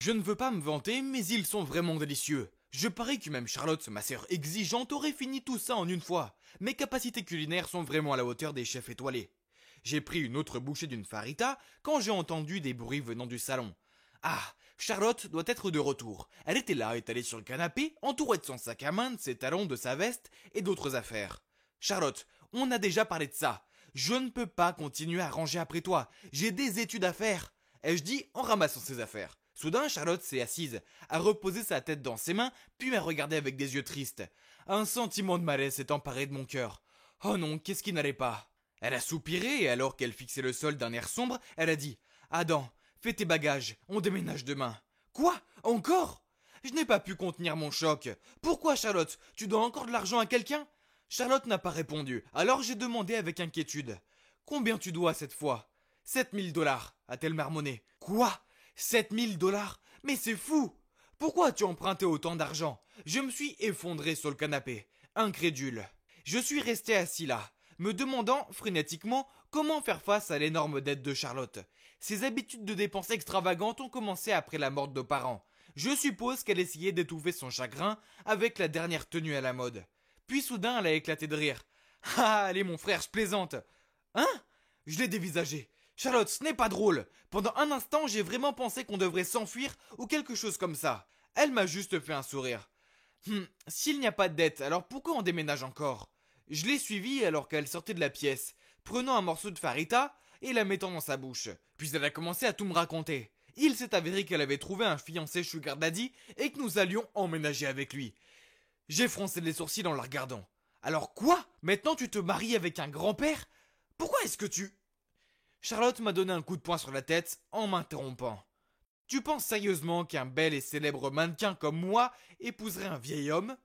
Je ne veux pas me vanter, mais ils sont vraiment délicieux. Je parie que même Charlotte, ma sœur exigeante, aurait fini tout ça en une fois. Mes capacités culinaires sont vraiment à la hauteur des chefs étoilés. J'ai pris une autre bouchée d'une farita quand j'ai entendu des bruits venant du salon. Ah, Charlotte doit être de retour. Elle était là, étalée sur le canapé, entourée de son sac à main, de ses talons, de sa veste et d'autres affaires. Charlotte, on a déjà parlé de ça. Je ne peux pas continuer à ranger après toi. J'ai des études à faire. Ai-je dit en ramassant ses affaires. Soudain, Charlotte s'est assise, a reposé sa tête dans ses mains, puis m'a regardé avec des yeux tristes. Un sentiment de malaise s'est emparé de mon cœur. Oh non, qu'est-ce qui n'allait pas? Elle a soupiré et alors qu'elle fixait le sol d'un air sombre, elle a dit « Adam, fais tes bagages, on déménage demain. » Quoi? Encore? Je n'ai pas pu contenir mon choc. Pourquoi, Charlotte? Tu dois encore de l'argent à quelqu'un? Charlotte n'a pas répondu, alors j'ai demandé avec inquiétude. Combien tu dois cette fois? 7 000 $, a-t-elle marmonné. Quoi? 7 000 $? Mais c'est fou! Pourquoi as-tu emprunté autant d'argent? Je me suis effondré sur le canapé, incrédule. Je suis resté assis là, me demandant frénétiquement comment faire face à l'énorme dette de Charlotte. Ses habitudes de dépenses extravagantes ont commencé après la mort de nos parents. Je suppose qu'elle essayait d'étouffer son chagrin avec la dernière tenue à la mode. Puis soudain, elle a éclaté de rire. Ah, allez mon frère, je plaisante. Hein? Je l'ai dévisagé. Charlotte, ce n'est pas drôle. Pendant un instant, j'ai vraiment pensé qu'on devrait s'enfuir ou quelque chose comme ça. Elle m'a juste fait un sourire. S'il n'y a pas de dette, alors pourquoi on déménage encore? Je l'ai suivie alors qu'elle sortait de la pièce, prenant un morceau de farita et la mettant dans sa bouche. Puis elle a commencé à tout me raconter. Il s'est avéré qu'elle avait trouvé un fiancé sugar daddy et que nous allions emménager avec lui. J'ai froncé les sourcils en la regardant. Alors quoi? Maintenant tu te maries avec un grand-père? Pourquoi est-ce que tu... Charlotte m'a donné un coup de poing sur la tête en m'interrompant. Tu penses sérieusement qu'un bel et célèbre mannequin comme moi épouserait un vieil homme?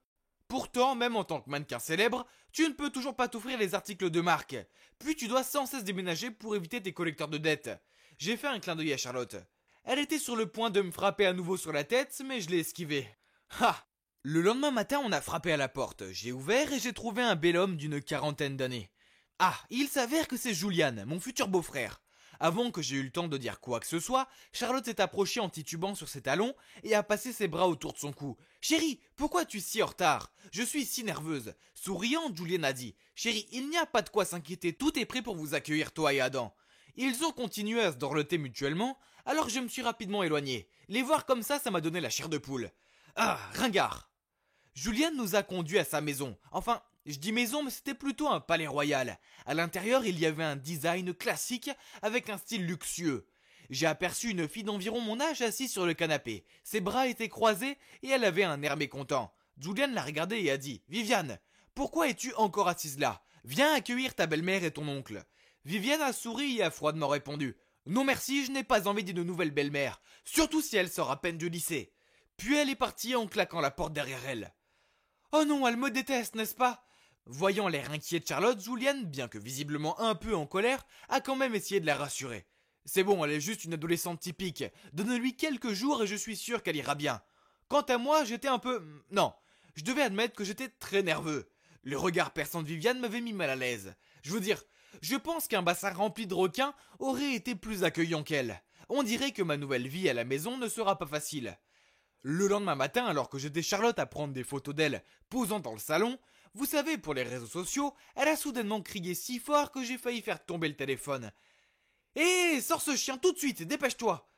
Pourtant, même en tant que mannequin célèbre, tu ne peux toujours pas t'offrir les articles de marque. Puis tu dois sans cesse déménager pour éviter tes collecteurs de dettes. J'ai fait un clin d'œil à Charlotte. Elle était sur le point de me frapper à nouveau sur la tête, mais je l'ai esquivé. Ha! Le lendemain matin, on a frappé à la porte. J'ai ouvert et j'ai trouvé un bel homme d'une quarantaine d'années. Ah, il s'avère que c'est Julian, mon futur beau-frère. Avant que j'aie eu le temps de dire quoi que ce soit, Charlotte s'est approchée en titubant sur ses talons et a passé ses bras autour de son cou. Chérie, pourquoi es-tu si en retard? Je suis si nerveuse. Souriant, Julian a dit. Chérie, il n'y a pas de quoi s'inquiéter, tout est prêt pour vous accueillir, toi et Adam. Ils ont continué à se dorloter mutuellement, alors je me suis rapidement éloigné. Les voir comme ça m'a donné la chair de poule. Ah, ringard! Julian nous a conduits à sa maison. Enfin, je dis maison, mais c'était plutôt un palais royal. À l'intérieur, il y avait un design classique avec un style luxueux. J'ai aperçu une fille d'environ mon âge assise sur le canapé. Ses bras étaient croisés et elle avait un air mécontent. Julian l'a regardée et a dit « Viviane, pourquoi es-tu encore assise là? Viens accueillir ta belle-mère et ton oncle. » Viviane a souri et a froidement répondu « Non merci, je n'ai pas envie d'une nouvelle belle-mère, surtout si elle sort à peine du lycée. » Puis elle est partie en claquant la porte derrière elle. Oh non, elle me déteste, n'est-ce pas? Voyant l'air inquiet de Charlotte, Julian, bien que visiblement un peu en colère, a quand même essayé de la rassurer. C'est bon, elle est juste une adolescente typique. Donne-lui quelques jours et je suis sûr qu'elle ira bien. Quant à moi, j'étais un peu... Non, je devais admettre que j'étais très nerveux. Le regard perçant de Viviane m'avait mis mal à l'aise. Je veux dire, je pense qu'un bassin rempli de requins aurait été plus accueillant qu'elle. On dirait que ma nouvelle vie à la maison ne sera pas facile. Le lendemain matin, alors que j'étais Charlotte à prendre des photos d'elle posant dans le salon, vous savez, pour les réseaux sociaux, elle a soudainement crié si fort que j'ai failli faire tomber le téléphone. Hé, sors ce chien tout de suite, dépêche-toi!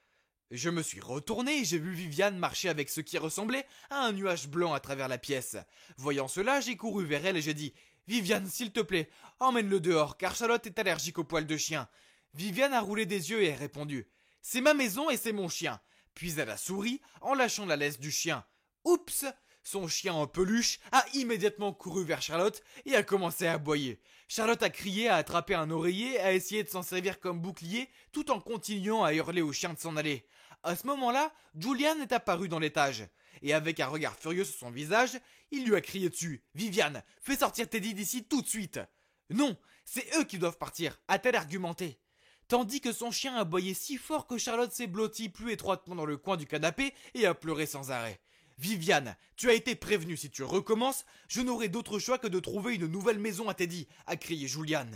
Je me suis retourné et j'ai vu Viviane marcher avec ce qui ressemblait à un nuage blanc à travers la pièce. Voyant cela, j'ai couru vers elle et j'ai dit « Viviane, s'il te plaît, emmène-le dehors, car Charlotte est allergique aux poils de chien. » Viviane a roulé des yeux et a répondu « C'est ma maison et c'est mon chien. » Puis elle a souri en lâchant la laisse du chien. Oups! Son chien en peluche a immédiatement couru vers Charlotte et a commencé à aboyer. Charlotte a crié, a attrapé un oreiller, a essayé de s'en servir comme bouclier, tout en continuant à hurler au chien de s'en aller. À ce moment-là, Julian est apparu dans l'étage. Et avec un regard furieux sur son visage, il lui a crié dessus. « Viviane, fais sortir Teddy d'ici tout de suite !» « Non, c'est eux qui doivent partir », a-t-elle argumenté. Tandis que son chien aboyait si fort que Charlotte s'est blottie plus étroitement dans le coin du canapé et a pleuré sans arrêt. « Viviane, tu as été prévenue, si tu recommences, je n'aurai d'autre choix que de trouver une nouvelle maison à Teddy », a crié Julian.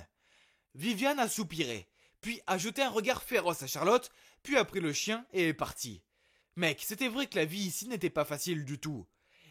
Viviane a soupiré, puis a jeté un regard féroce à Charlotte, puis a pris le chien et est partie. Mec, c'était vrai que la vie ici n'était pas facile du tout.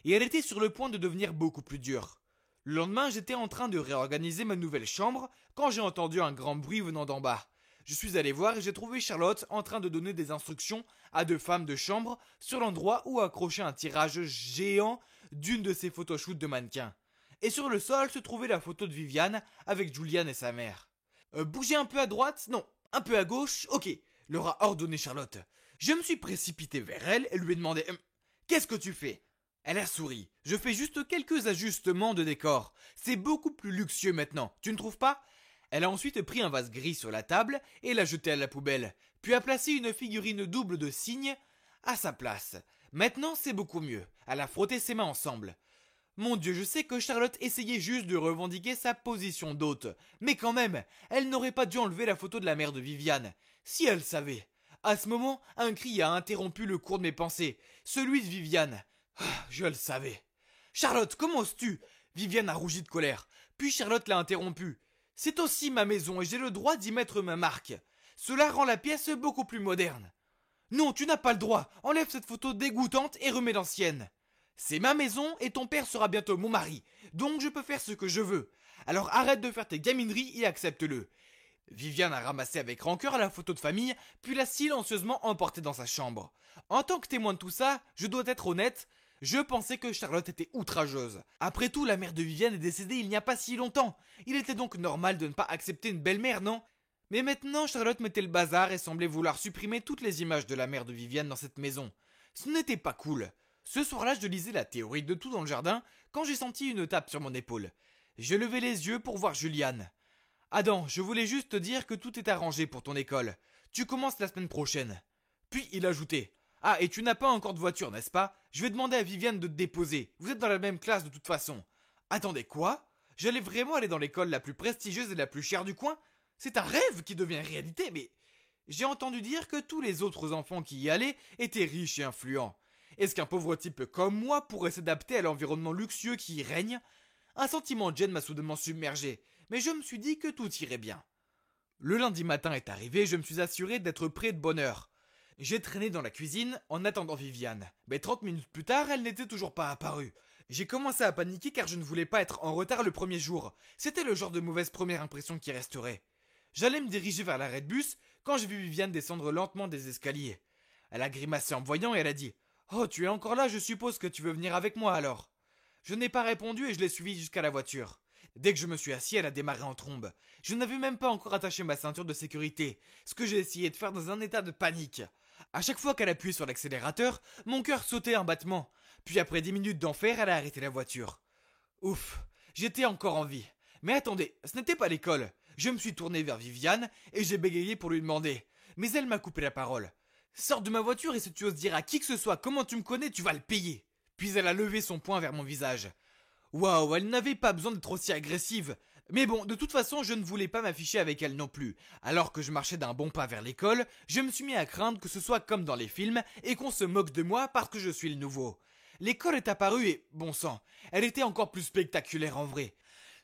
Et elle était sur le point de devenir beaucoup plus dure. Le lendemain, j'étais en train de réorganiser ma nouvelle chambre quand j'ai entendu un grand bruit venant d'en bas. Je suis allé voir et j'ai trouvé Charlotte en train de donner des instructions à deux femmes de chambre sur l'endroit où accrocher un tirage géant d'une de ses photoshoots de mannequins. Et sur le sol se trouvait la photo de Viviane avec Julian et sa mère. Bougez un peu à droite? Non. Un peu à gauche? Ok, leur a ordonné Charlotte. Je me suis précipité vers elle et lui ai demandé qu'est-ce que tu fais? Elle a souri. Je fais juste quelques ajustements de décor. C'est beaucoup plus luxueux maintenant, tu ne trouves pas? Elle a ensuite pris un vase gris sur la table et l'a jeté à la poubelle, puis a placé une figurine double de cygne à sa place. Maintenant c'est beaucoup mieux. Elle a frotté ses mains ensemble. Mon Dieu, je sais que Charlotte essayait juste de revendiquer sa position d'hôte, mais quand même, elle n'aurait pas dû enlever la photo de la mère de Viviane. Si elle savait. À ce moment, un cri a interrompu le cours de mes pensées, celui de Viviane. Ah, je le savais. Charlotte, comment oses-tu? Viviane a rougi de colère, puis Charlotte l'a interrompu. C'est aussi ma maison et j'ai le droit d'y mettre ma marque. Cela rend la pièce beaucoup plus moderne. Non, tu n'as pas le droit. Enlève cette photo dégoûtante et remets l'ancienne. C'est ma maison et ton père sera bientôt mon mari, donc je peux faire ce que je veux. Alors arrête de faire tes gamineries et accepte-le. Viviane a ramassé avec rancœur la photo de famille, puis l'a silencieusement emportée dans sa chambre. En tant que témoin de tout ça, je dois être honnête, je pensais que Charlotte était outrageuse. Après tout, la mère de Viviane est décédée il n'y a pas si longtemps. Il était donc normal de ne pas accepter une belle-mère, non? Mais maintenant, Charlotte mettait le bazar et semblait vouloir supprimer toutes les images de la mère de Viviane dans cette maison. Ce n'était pas cool. Ce soir-là, je lisais la théorie de tout dans le jardin quand j'ai senti une tape sur mon épaule. J'ai levé les yeux pour voir Juliane. Adam, je voulais juste te dire que tout est arrangé pour ton école. Tu commences la semaine prochaine. Puis il ajoutait. Ah, et tu n'as pas encore de voiture, n'est-ce pas? Je vais demander à Viviane de te déposer. Vous êtes dans la même classe de toute façon. Attendez, quoi? J'allais vraiment aller dans l'école la plus prestigieuse et la plus chère du coin? C'est un rêve qui devient réalité, mais... J'ai entendu dire que tous les autres enfants qui y allaient étaient riches et influents. Est-ce qu'un pauvre type comme moi pourrait s'adapter à l'environnement luxueux qui y règne? Un sentiment de gêne m'a soudainement submergé, mais je me suis dit que tout irait bien. Le lundi matin est arrivé et je me suis assuré d'être prêt de bonne heure. J'ai traîné dans la cuisine en attendant Viviane, mais 30 minutes plus tard, elle n'était toujours pas apparue. J'ai commencé à paniquer car je ne voulais pas être en retard le premier jour. C'était le genre de mauvaise première impression qui resterait. J'allais me diriger vers l'arrêt de bus quand j'ai vu Viviane descendre lentement des escaliers. Elle a grimacé en me voyant et elle a dit « Oh, tu es encore là, je suppose que tu veux venir avec moi alors ?» Je n'ai pas répondu et je l'ai suivie jusqu'à la voiture. Dès que je me suis assis, elle a démarré en trombe. Je n'avais même pas encore attaché ma ceinture de sécurité, ce que j'ai essayé de faire dans un état de panique. À chaque fois qu'elle appuyait sur l'accélérateur, mon cœur sautait un battement. Puis après 10 minutes d'enfer, elle a arrêté la voiture. Ouf, j'étais encore en vie. Mais attendez, ce n'était pas l'école. Je me suis tourné vers Viviane et j'ai bégayé pour lui demander. Mais elle m'a coupé la parole. Sors de ma voiture et si tu oses dire à qui que ce soit comment tu me connais, tu vas le payer. Puis elle a levé son poing vers mon visage. Waouh, elle n'avait pas besoin d'être aussi agressive. Mais bon, de toute façon, je ne voulais pas m'afficher avec elle non plus. Alors que je marchais d'un bon pas vers l'école, je me suis mis à craindre que ce soit comme dans les films et qu'on se moque de moi parce que je suis le nouveau. L'école est apparue et, bon sang, elle était encore plus spectaculaire en vrai.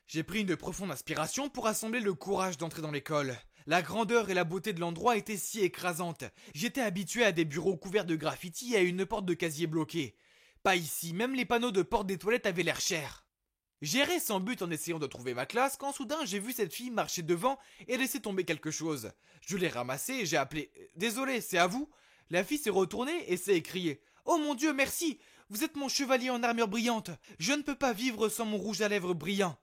J'ai pris une profonde inspiration pour assembler le courage d'entrer dans l'école. La grandeur et la beauté de l'endroit étaient si écrasantes. J'étais habitué à des bureaux couverts de graffitis et à une porte de casier bloquée. Pas ici, même les panneaux de porte des toilettes avaient l'air chers. J'errais sans but en essayant de trouver ma classe quand soudain j'ai vu cette fille marcher devant et laisser tomber quelque chose. Je l'ai ramassée et j'ai appelé « Désolé, c'est à vous ?» La fille s'est retournée et s'est écriée « Oh mon Dieu, merci! Vous êtes mon chevalier en armure brillante! Je ne peux pas vivre sans mon rouge à lèvres brillant !»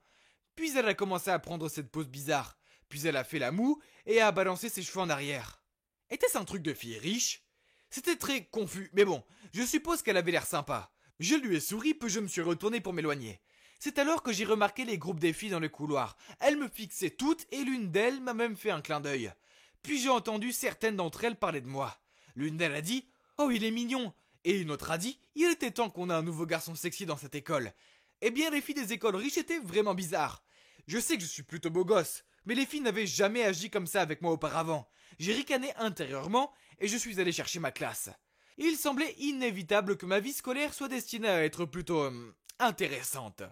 Puis elle a commencé à prendre cette pose bizarre. Puis elle a fait la moue et a balancé ses cheveux en arrière. Était-ce un truc de fille riche? C'était très confus, mais bon, je suppose qu'elle avait l'air sympa. Je lui ai souri puis je me suis retourné pour m'éloigner. C'est alors que j'ai remarqué les groupes des filles dans le couloir. Elles me fixaient toutes et l'une d'elles m'a même fait un clin d'œil. Puis j'ai entendu certaines d'entre elles parler de moi. L'une d'elles a dit « Oh, il est mignon !» Et une autre a dit « Il était temps qu'on ait un nouveau garçon sexy dans cette école. » Eh bien, les filles des écoles riches étaient vraiment bizarres. Je sais que je suis plutôt beau gosse, mais les filles n'avaient jamais agi comme ça avec moi auparavant. J'ai ricané intérieurement et je suis allé chercher ma classe. Il semblait inévitable que ma vie scolaire soit destinée à être plutôt intéressante.